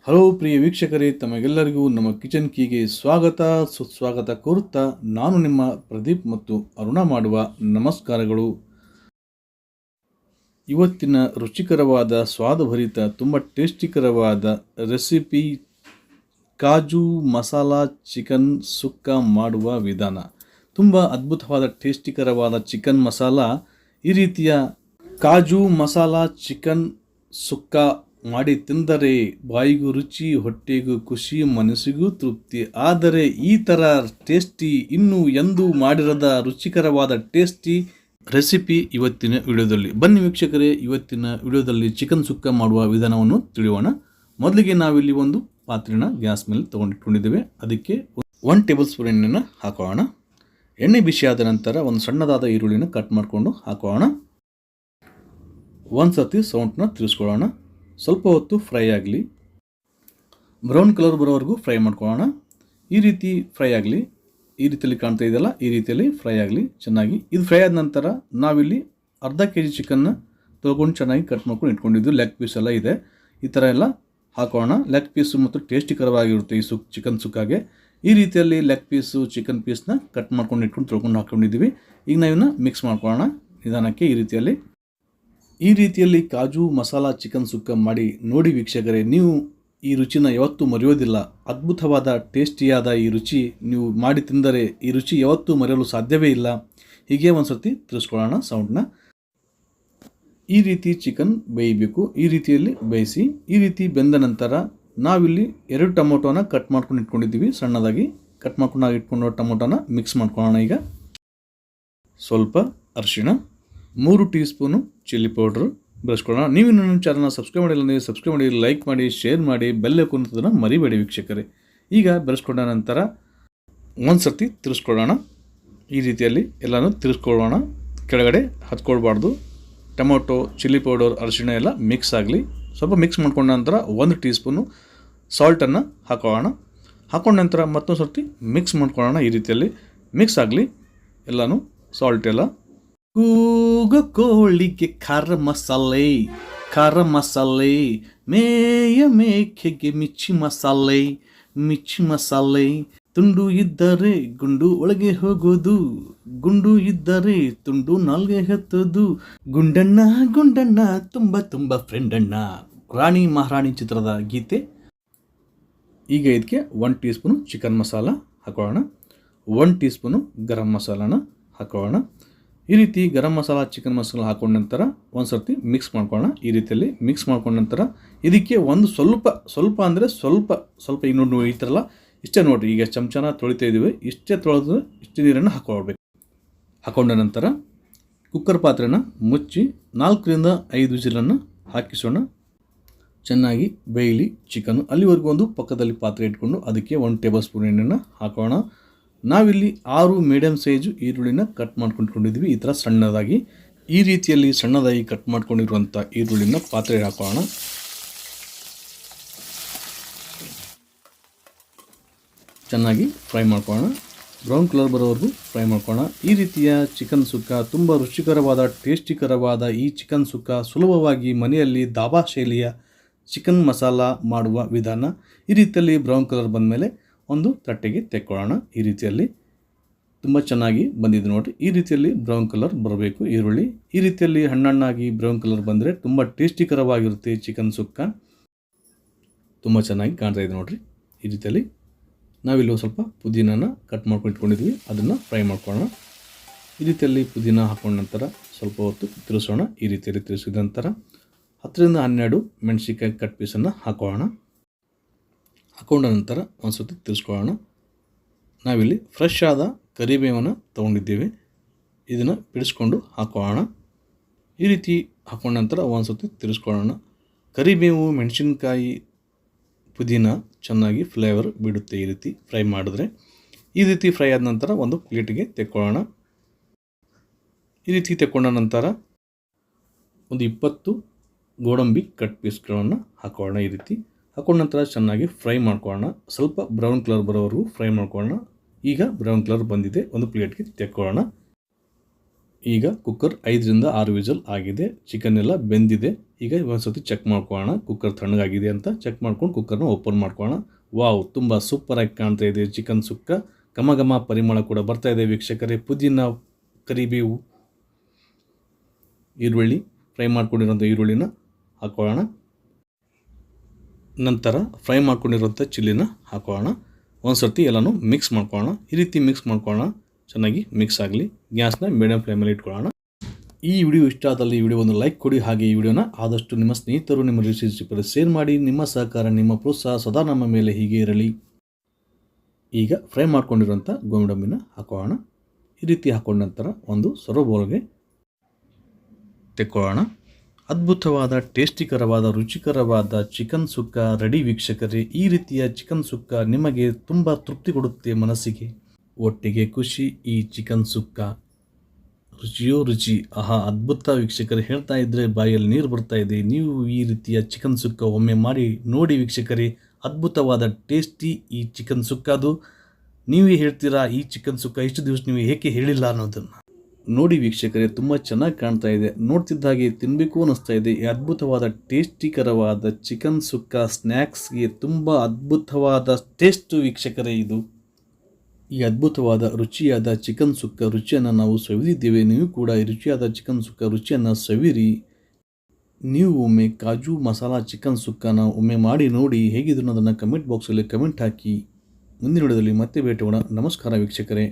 Hello ಪ್ರಿಯ ವೀಕ್ಷಕರೇ, ತಮಗೆಲ್ಲರಿಗೂ ನಮ್ಮ ಕಿಚನ್ ಕೀಗೆ ಸ್ವಾಗತ ಸುಸ್ವಾಗತ ಕೋರುತ್ತಾ ನಾನು ನಿಮ್ಮ ಪ್ರದೀಪ್ ಮತ್ತು ಅರುಣ ಮಾಡುವ ನಮಸ್ಕಾರಗಳು. ಇವತ್ತಿನ ರುಚಿಕರವಾದ ಸ್ವಾದಭರಿತ ತುಂಬ ಟೇಸ್ಟಿಕರವಾದ ರೆಸಿಪಿ ಕಾಜು ಮಸಾಲಾ ಚಿಕನ್ ಸುಕ್ಕ ಮಾಡುವ ವಿಧಾನ. ತುಂಬ ಅದ್ಭುತವಾದ ಟೇಸ್ಟಿಕರವಾದ ಚಿಕನ್ ಮಸಾಲ. ಈ ರೀತಿಯ ಕಾಜು ಮಸಾಲಾ ಚಿಕನ್ ಸುಕ್ಕ ಮಾಡಿ ತಿಂದರೆ ಬಾಯಿಗೂ ರುಚಿ, ಹೊಟ್ಟೆಗೂ ಖುಷಿ, ಮನಸ್ಸಿಗೂ ತೃಪ್ತಿ. ಆದರೆ ಈ ಥರ ಟೇಸ್ಟಿ ಇನ್ನೂ ಎಂದೂ ಮಾಡಿರದ ರುಚಿಕರವಾದ ಟೇಸ್ಟಿ ರೆಸಿಪಿ ಇವತ್ತಿನ ವಿಡಿಯೋದಲ್ಲಿ. ಬನ್ನಿ ವೀಕ್ಷಕರೇ, ಇವತ್ತಿನ ವಿಡಿಯೋದಲ್ಲಿ ಚಿಕನ್ ಸುಕ್ಕ ಮಾಡುವ ವಿಧಾನವನ್ನು ತಿಳಿಯೋಣ. ಮೊದಲಿಗೆ ನಾವಿಲ್ಲಿ ಒಂದು ಪಾತ್ರೆನ ಗ್ಯಾಸ್ ಮೇಲೆ ತೊಗೊಂಡಿಟ್ಕೊಂಡಿದ್ದೇವೆ. ಅದಕ್ಕೆ 1 ಟೇಬಲ್ ಸ್ಪೂನ್ ಎಣ್ಣೆನ ಹಾಕೋಣ. ಎಣ್ಣೆ ಬಿಸಿಯಾದ ನಂತರ ಒಂದು ಸಣ್ಣದಾದ ಈರುಳ್ಳಿನ ಕಟ್ ಮಾಡಿಕೊಂಡು ಹಾಕೋಣ. ಒಂದು ಸರ್ತಿ ಸೌಂಡ್ನ ತಿರ್ಸ್ಕೊಳ್ಳೋಣ. ಸ್ವಲ್ಪ ಹೊತ್ತು ಫ್ರೈ ಆಗಲಿ, ಬ್ರೌನ್ ಕಲರ್ ಬರೋವರೆಗೂ ಫ್ರೈ ಮಾಡ್ಕೊಳ್ಳೋಣ. ಈ ರೀತಿ ಫ್ರೈ ಆಗಲಿ, ಈ ರೀತಿಯಲ್ಲಿ ಕಾಣ್ತಾ ಇದೆಯಲ್ಲ, ಈ ರೀತಿಯಲ್ಲಿ ಫ್ರೈ ಆಗಲಿ ಚೆನ್ನಾಗಿ. ಇದು ಫ್ರೈ ಆದ ನಂತರ ನಾವಿಲ್ಲಿ ಅರ್ಧ kg ಚಿಕನ್ನ ತೊಗೊಂಡು ಚೆನ್ನಾಗಿ ಕಟ್ ಮಾಡ್ಕೊಂಡು ಇಟ್ಕೊಂಡಿದ್ದು. ಲೆಗ್ ಪೀಸ್ ಎಲ್ಲ ಇದೆ, ಈ ಥರ ಎಲ್ಲ ಹಾಕೋಣ. ಲೆಗ್ ಪೀಸು ಮತ್ತು ಟೇಸ್ಟಿಕರವಾಗಿರುತ್ತೆ ಈ ಚಿಕನ್ ಸುಕ್ಕಾಗೆ. ಈ ರೀತಿಯಲ್ಲಿ ಲೆಗ್ ಪೀಸು ಚಿಕನ್ ಪೀಸ್ನ ಕಟ್ ಮಾಡ್ಕೊಂಡು ತೊಳ್ಕೊಂಡು ಹಾಕ್ಕೊಂಡಿದ್ದೀವಿ. ಈಗ ನಾವಿನ್ನ ಮಿಕ್ಸ್ ಮಾಡ್ಕೊಳ್ಳೋಣ ನಿಧಾನಕ್ಕೆ. ಈ ರೀತಿಯಲ್ಲಿ ಕಾಜು ಮಸಾಲಾ ಚಿಕನ್ ಸುಕ್ಕ ಮಾಡಿ ನೋಡಿ ವೀಕ್ಷಕರೇ, ನೀವು ಈ ರುಚಿನ ಯಾವತ್ತೂ ಮರೆಯೋದಿಲ್ಲ. ಅದ್ಭುತವಾದ ಟೇಸ್ಟಿಯಾದ ಈ ರುಚಿ ನೀವು ಮಾಡಿ ತಿಂದರೆ ಈ ರುಚಿ ಯಾವತ್ತೂ ಮರೆಯಲು ಸಾಧ್ಯವೇ ಇಲ್ಲ. ಹೀಗೆ ಒಂದು ಸರ್ತಿ ತಿರ್ಸ್ಕೊಳ್ಳೋಣ ಸೌಂಡ್ನ. ಈ ರೀತಿ ಚಿಕನ್ ಬೇಯಬೇಕು. ಈ ರೀತಿಯಲ್ಲಿ ಬೇಯಿಸಿ. ಈ ರೀತಿ ಬೆಂದ ನಂತರ ನಾವಿಲ್ಲಿ 2 ಟೊಮೊಟೊನ ಕಟ್ ಮಾಡ್ಕೊಂಡು ಇಟ್ಕೊಂಡಿದ್ದೀವಿ. ಸಣ್ಣದಾಗಿ ಕಟ್ ಮಾಡ್ಕೊಂಡು ಇಟ್ಕೊಂಡು ಟೊಮೊಟೊನ ಮಿಕ್ಸ್ ಮಾಡ್ಕೊಳ್ಳೋಣ. ಈಗ ಸ್ವಲ್ಪ ಅರಿಶಿಣ, 3 ಟೀ ಸ್ಪೂನು ಚಿಲ್ಲಿ ಪೌಡ್ರು ಬೆಳೆಸ್ಕೊಳ್ಳೋಣ. ನೀವು ನನ್ನ ಚಾನಲ್ನ ಸಬ್ಸ್ಕ್ರೈಬ್ ಮಾಡಿಲ್ಲ ಅಂದರೆ ಸಬ್ಸ್ಕ್ರೈಬ್ ಮಾಡಿ, ಲೈಕ್ ಮಾಡಿ, ಶೇರ್ ಮಾಡಿ, ಬೆಲ್ ಐಕಾನ್ ಮರಿಬೇಡಿ ವೀಕ್ಷಕರೇ. ಈಗ ಬೆಳೆಸ್ಕೊಂಡ ನಂತರ ಒಂದು ಸರ್ತಿ ತಿರ್ಸ್ಕೊಳ್ಳೋಣ. ಈ ರೀತಿಯಲ್ಲಿ ಎಲ್ಲನೂ ತಿರ್ಸ್ಕೊಳ್ಳೋಣ. ಕೆಳಗಡೆ ಹತ್ಕೊಳ್ಬಾರ್ದು. ಟೊಮೊಟೊ, ಚಿಲ್ಲಿ ಪೌಡರ್, ಅರಿಶಿಣ ಎಲ್ಲ ಮಿಕ್ಸ್ ಆಗಲಿ. ಸ್ವಲ್ಪ ಮಿಕ್ಸ್ ಮಾಡ್ಕೊಂಡ ನಂತರ 1 ಟೀ ಸ್ಪೂನು ಸಾಲ್ಟನ್ನು ಹಾಕೋಣ. ಹಾಕೊಂಡ ನಂತರ ಮತ್ತೊಂದು ಸರ್ತಿ ಮಿಕ್ಸ್ ಮಾಡ್ಕೊಳ್ಳೋಣ. ಈ ರೀತಿಯಲ್ಲಿ ಮಿಕ್ಸ್ ಆಗಲಿ ಎಲ್ಲನೂ, ಸಾಲ್ಟ್ ಎಲ್ಲ. ಕೂಗು ಕೋಳಿಗೆ ಖಾರ ಮಸಾಲೆ, ಮೇಯ ಮೇಕೆಗೆ ಮಿರ್ಚಿ ಮಸಾಲೆ, ತುಂಡು ಇದ್ದರೆ ಗುಂಡು ಒಳಗೆ ಹೋಗೋದು, ಗುಂಡು ಇದ್ದರೆ ತುಂಡು ನಾಲ್ಗೆ ಹತ್ತೋದು, ಗುಂಡಣ್ಣ ತುಂಬ ಫ್ರೆಂಡಣ್ಣ. ರಾಣಿ ಮಹಾರಾಣಿ ಚಿತ್ರದ ಗೀತೆ. ಈಗ ಇದಕ್ಕೆ 1 ಟೀ ಸ್ಪೂನು ಚಿಕನ್ ಮಸಾಲ ಹಾಕೋಣ. 1 ಟೀ ಸ್ಪೂನು ಗರಂ ಮಸಾಲಾನ ಹಾಕೋಣ. ಈ ರೀತಿ ಗರಂ ಮಸಾಲ, ಚಿಕನ್ ಮಸಾಲ ಹಾಕೊಂಡ ನಂತರ ಒಂದು ಸರ್ತಿ ಮಿಕ್ಸ್ ಮಾಡ್ಕೊಳ್ಳೋಣ. ಈ ರೀತಿಯಲ್ಲಿ ಮಿಕ್ಸ್ ಮಾಡ್ಕೊಂಡ ನಂತರ ಇದಕ್ಕೆ ಒಂದು ಸ್ವಲ್ಪ ಅಂದರೆ ಸ್ವಲ್ಪ ಈಗ ನೋಡಿ ಈ ಥರ ಎಲ್ಲ ಇಷ್ಟೇ ನೋಡಿರಿ. ಈಗ ಚಮಚನ ತೊಳಿತಾ ಇದ್ದೀವಿ, ಇಷ್ಟೇ ತೊಳೆದು ಇಷ್ಟು ನೀರನ್ನು ಹಾಕೊಳ್ಬೇಕು. ಹಾಕೊಂಡ ನಂತರ ಕುಕ್ಕರ್ ಪಾತ್ರೆನ ಮುಚ್ಚಿ 4 ರಿಂದ 5 ವಿಸಿಲನ್ನು ಹಾಕಿಸೋಣ. ಚೆನ್ನಾಗಿ ಬೇಯಲಿ ಚಿಕನ್ನು. ಅಲ್ಲಿವರೆಗೂ ಒಂದು ಪಕ್ಕದಲ್ಲಿ ಪಾತ್ರೆ ಇಟ್ಕೊಂಡು ಅದಕ್ಕೆ 1 ಟೇಬಲ್ ಸ್ಪೂನ್ ಎಣ್ಣೆನ ಹಾಕೋಣ. ನಾವಿಲ್ಲಿ 6 ಮೀಡಿಯಮ್ ಸೈಜು ಈರುಳ್ಳಿನ ಕಟ್ ಮಾಡ್ಕೊಂಡಿದ್ದೀವಿ. ಈ ಥರ ಸಣ್ಣದಾಗಿ, ಈ ರೀತಿಯಲ್ಲಿ ಸಣ್ಣದಾಗಿ ಕಟ್ ಮಾಡ್ಕೊಂಡಿರುವಂಥ ಈರುಳ್ಳಿನ ಪಾತ್ರೆಗೆ ಹಾಕೋಣ. ಚೆನ್ನಾಗಿ ಫ್ರೈ ಮಾಡ್ಕೊಳ್ಳೋಣ. ಬ್ರೌನ್ ಕಲರ್ ಬರೋವರೆಗೂ ಫ್ರೈ ಮಾಡ್ಕೊಳ್ಳೋಣ. ಈ ರೀತಿಯ ಚಿಕನ್ ಸುಕ್ಕ ತುಂಬ ರುಚಿಕರವಾದ ಟೇಸ್ಟಿಕರವಾದ ಈ ಚಿಕನ್ ಸುಕ್ಕ ಸುಲಭವಾಗಿ ಮನೆಯಲ್ಲಿ ದಾಬಾ ಶೈಲಿಯ ಚಿಕನ್ ಮಸಾಲ ಮಾಡುವ ವಿಧಾನ. ಈ ರೀತಿಯಲ್ಲಿ ಬ್ರೌನ್ ಕಲರ್ ಬಂದ ಮೇಲೆ ಒಂದು ತಟ್ಟೆಗೆ ತೆಕ್ಕೊಳ್ಳೋಣ. ಈ ರೀತಿಯಲ್ಲಿ ತುಂಬ ಚೆನ್ನಾಗಿ ಬಂದಿದೆ ನೋಡಿರಿ. ಈ ರೀತಿಯಲ್ಲಿ ಬ್ರೌನ್ ಕಲರ್ ಬರಬೇಕು ಈರುಳ್ಳಿ. ಈ ರೀತಿಯಲ್ಲಿ ಹಣ್ಣಾಗಿ ಬ್ರೌನ್ ಕಲರ್ ಬಂದರೆ ತುಂಬ ಟೇಸ್ಟಿಕರವಾಗಿರುತ್ತೆ ಚಿಕನ್ ಸುಕ್ಕ. ತುಂಬ ಚೆನ್ನಾಗಿ ಕಾಣ್ತಾ ಇದೆ ನೋಡಿರಿ. ಈ ರೀತಿಯಲ್ಲಿ ನಾವಿಲ್ಲಿ ಸ್ವಲ್ಪ ಪುದೀನನ ಕಟ್ ಮಾಡ್ಕೊಂಡು ಇಟ್ಕೊಂಡಿದ್ವಿ, ಅದನ್ನು ಫ್ರೈ ಮಾಡ್ಕೊಳ್ಳೋಣ. ಈ ರೀತಿಯಲ್ಲಿ ಪುದೀನ ಹಾಕೊಂಡ ನಂತರ ಸ್ವಲ್ಪ ಹೊತ್ತು ತಿರ್ಸೋಣ. ಈ ರೀತಿಯಲ್ಲಿ ತಿರ್ಸಿದ ನಂತರ 10 ರಿಂದ 12 ಮೆಣಸಿನ್ಕಾಯಿ ಕಟ್ ಪೀಸನ್ನು ಹಾಕೋಣ. ಹಾಕೊಂಡ ನಂತರ ಒಂದು ಸರ್ತಿ ತಿರ್ಸ್ಕೊಳ್ಳೋಣ. ನಾವಿಲ್ಲಿ ಫ್ರೆಶ್ ಆದ ಕರಿಬೇವನ್ನು ತೊಗೊಂಡಿದ್ದೇವೆ, ಇದನ್ನು ಬಿಡಿಸ್ಕೊಂಡು ಹಾಕೋಣ. ಈ ರೀತಿ ಹಾಕೊಂಡ ನಂತರ ಒಂದು ಸರ್ತಿ ತಿರ್ಸ್ಕೊಳ್ಳೋಣ. ಕರಿಬೇವು, ಮೆಣಸಿನ್ಕಾಯಿ, ಪುದೀನ ಚೆನ್ನಾಗಿ ಫ್ಲೇವರ್ ಬಿಡುತ್ತೆ ಈ ರೀತಿ ಫ್ರೈ ಮಾಡಿದ್ರೆ. ಈ ರೀತಿ ಫ್ರೈ ಆದ ನಂತರ ಒಂದು ಪ್ಲೇಟಿಗೆ ತೆಕ್ಕೊಳ್ಳೋಣ. ಈ ರೀತಿ ತೆಕ್ಕೊಂಡ ನಂತರ ಒಂದು 20 ಗೋಡಂಬಿ ಕಟ್ ಪೀಸ್ಗಳನ್ನು ಹಾಕೋಣ. ಈ ರೀತಿ ಹಾಕೊಂಡ ನಂತರ ಚೆನ್ನಾಗಿ ಫ್ರೈ ಮಾಡ್ಕೊಳ್ಳೋಣ. ಸ್ವಲ್ಪ ಬ್ರೌನ್ ಕಲರ್ ಬರೋವರೆಗೂ ಫ್ರೈ ಮಾಡ್ಕೊಳ್ಳೋಣ. ಈಗ ಬ್ರೌನ್ ಕಲರ್ ಬಂದಿದೆ, ಒಂದು ಪ್ಲೇಟ್ಗೆ ತೆಕ್ಕೊಳ್ಳೋಣ. ಈಗ ಕುಕ್ಕರ್ 5ರಿಂದ 6 ವಿಸಲ್ ಆಗಿದೆ. ಚಿಕನ್ ಎಲ್ಲ ಬೆಂದಿದೆ. ಈಗ ಒಂದ್ಸತಿ ಚೆಕ್ ಮಾಡ್ಕೊಳ್ಳೋಣ ಕುಕ್ಕರ್ ತಣ್ಣಗಾಗಿದೆ ಅಂತ. ಚೆಕ್ ಮಾಡ್ಕೊಂಡು ಕುಕ್ಕರ್ನ ಓಪನ್ ಮಾಡ್ಕೊಳ್ಳೋಣ. ವಾವ್, ತುಂಬ ಸೂಪರಾಗಿ ಕಾಣ್ತಾ ಇದೆ ಚಿಕನ್ ಸುಕ್ಕ. ಘಮ ಘಮ ಪರಿಮಳ ಕೂಡ ಬರ್ತಾ ಇದೆ ವೀಕ್ಷಕರೇ. ಪುದೀನ, ಕರಿಬೇವು, ಈರುಳ್ಳಿ, ಫ್ರೈ ಮಾಡ್ಕೊಂಡಿರೋಂಥ ಈರುಳ್ಳಿನ ಹಾಕೊಳ್ಳೋಣ. ನಂತರ ಫ್ರೈ ಮಾಡ್ಕೊಂಡಿರೋಂಥ ಚಿಲ್ಲಿನ ಹಾಕೊಳ್ಳೋಣ. ಒಂದು ಸರ್ತಿ ಎಲ್ಲನೂ ಮಿಕ್ಸ್ ಮಾಡ್ಕೊಳ್ಳೋಣ. ಈ ರೀತಿ ಮಿಕ್ಸ್ ಮಾಡ್ಕೊಳ್ಳೋಣ. ಚೆನ್ನಾಗಿ ಮಿಕ್ಸ್ ಆಗಲಿ. ಗ್ಯಾಸ್ನ ಮೀಡಿಯಂ ಫ್ಲೇಮಲ್ಲಿ ಇಟ್ಕೊಳ್ಳೋಣ. ಈ ವಿಡಿಯೋ ಇಷ್ಟ ಆದಲ್ಲಿ ಈ ವಿಡಿಯೋವನ್ನು ಲೈಕ್ ಕೊಡಿ. ಹಾಗೆ ಈ ವಿಡಿಯೋನ ಆದಷ್ಟು ನಿಮ್ಮ ಸ್ನೇಹಿತರು, ನಿಮ್ಮ ರಿಲೇಷನ್ಶಿಪ್ಪಲ್ಲಿ ಶೇರ್ ಮಾಡಿ. ನಿಮ್ಮ ಸಹಕಾರ, ನಿಮ್ಮ ಪ್ರೋತ್ಸಾಹ ಸದಾ ನಮ್ಮ ಮೇಲೆ ಹೀಗೆ ಇರಲಿ. ಈಗ ಫ್ರೈ ಮಾಡ್ಕೊಂಡಿರೋಂಥ ಗೋಂಬಿಡಂಬಿನ ಹಾಕೊಳ್ಳೋಣ. ಈ ರೀತಿ ಹಾಕೊಂಡ ನಂತರ ಒಂದು ಸರ್ವ್ ಬೌಲ್ಗೆ ತೆಕ್ಕೊಳ್ಳೋಣ. ಅದ್ಭುತವಾದ, ಟೇಸ್ಟಿಕರವಾದ, ರುಚಿಕರವಾದ ಚಿಕನ್ ಸುಕ್ಕ ರೆಡಿ ವೀಕ್ಷಕರೇ. ಈ ರೀತಿಯ ಚಿಕನ್ ಸುಕ್ಕ ನಿಮಗೆ ತುಂಬ ತೃಪ್ತಿ ಕೊಡುತ್ತೆ ಮನಸ್ಸಿಗೆ. ಒಟ್ಟಿಗೆ ಖುಷಿ. ಈ ಚಿಕನ್ ಸುಕ್ಕ ರುಚಿಯೋ ರುಚಿ. ಆಹಾ, ಅದ್ಭುತ ವೀಕ್ಷಕರೇ. ಹೇಳ್ತಾ ಇದ್ದರೆ ಬಾಯಲ್ಲಿ ನೀರು ಬರ್ತಾ ಇದೆ. ನೀವು ಈ ರೀತಿಯ ಚಿಕನ್ ಸುಕ್ಕ ಒಮ್ಮೆ ಮಾಡಿ ನೋಡಿ ವೀಕ್ಷಕರೇ. ಅದ್ಭುತವಾದ ಟೇಸ್ಟಿ ಈ ಚಿಕನ್ ಸುಕ್ಕದು. ನೀವೇ ಹೇಳ್ತೀರಾ ಈ ಚಿಕನ್ ಸುಕ್ಕ ಇಷ್ಟು ದಿವಸ ನೀವು ಏಕೆ ಹೇಳಿಲ್ಲ ಅನ್ನೋದನ್ನು. ನೋಡಿ ವೀಕ್ಷಕರೇ, ತುಂಬ ಚೆನ್ನಾಗಿ ಕಾಣ್ತಾ ಇದೆ. ನೋಡ್ತಿದ್ದ ಹಾಗೆ ತಿನ್ನಬೇಕು ಅನ್ನಿಸ್ತಾ ಇದೆ. ಈ ಅದ್ಭುತವಾದ ಟೇಸ್ಟಿಕರವಾದ ಚಿಕನ್ ಸುಕ್ಕ ಸ್ನ್ಯಾಕ್ಸ್ಗೆ ತುಂಬ ಅದ್ಭುತವಾದ ಟೇಸ್ಟು ವೀಕ್ಷಕರೇ. ಇದು ಈ ಅದ್ಭುತವಾದ ರುಚಿಯಾದ ಚಿಕನ್ ಸುಕ್ಕ ರುಚಿಯನ್ನು ನಾವು ಸವಿದಿದ್ದೇವೆ. ನೀವು ಕೂಡ ಈ ರುಚಿಯಾದ ಚಿಕನ್ ಸುಕ್ಕ ರುಚಿಯನ್ನು ಸವಿರಿ. ನೀವು ಒಮ್ಮೆ ಕಾಜು ಮಸಾಲ ಚಿಕನ್ ಸುಕ್ಕನ ಒಮ್ಮೆ ಮಾಡಿ ನೋಡಿ. ಹೇಗಿದ್ರು ಅದನ್ನು ಕಮೆಂಟ್ ಬಾಕ್ಸಲ್ಲಿ ಕಮೆಂಟ್ ಹಾಕಿ. ಮುಂದಿನ ವಿಡಿಯೋದಲ್ಲಿ ಮತ್ತೆ ಭೇಟಿಯಾಗೋಣ. ನಮಸ್ಕಾರ ವೀಕ್ಷಕರೇ.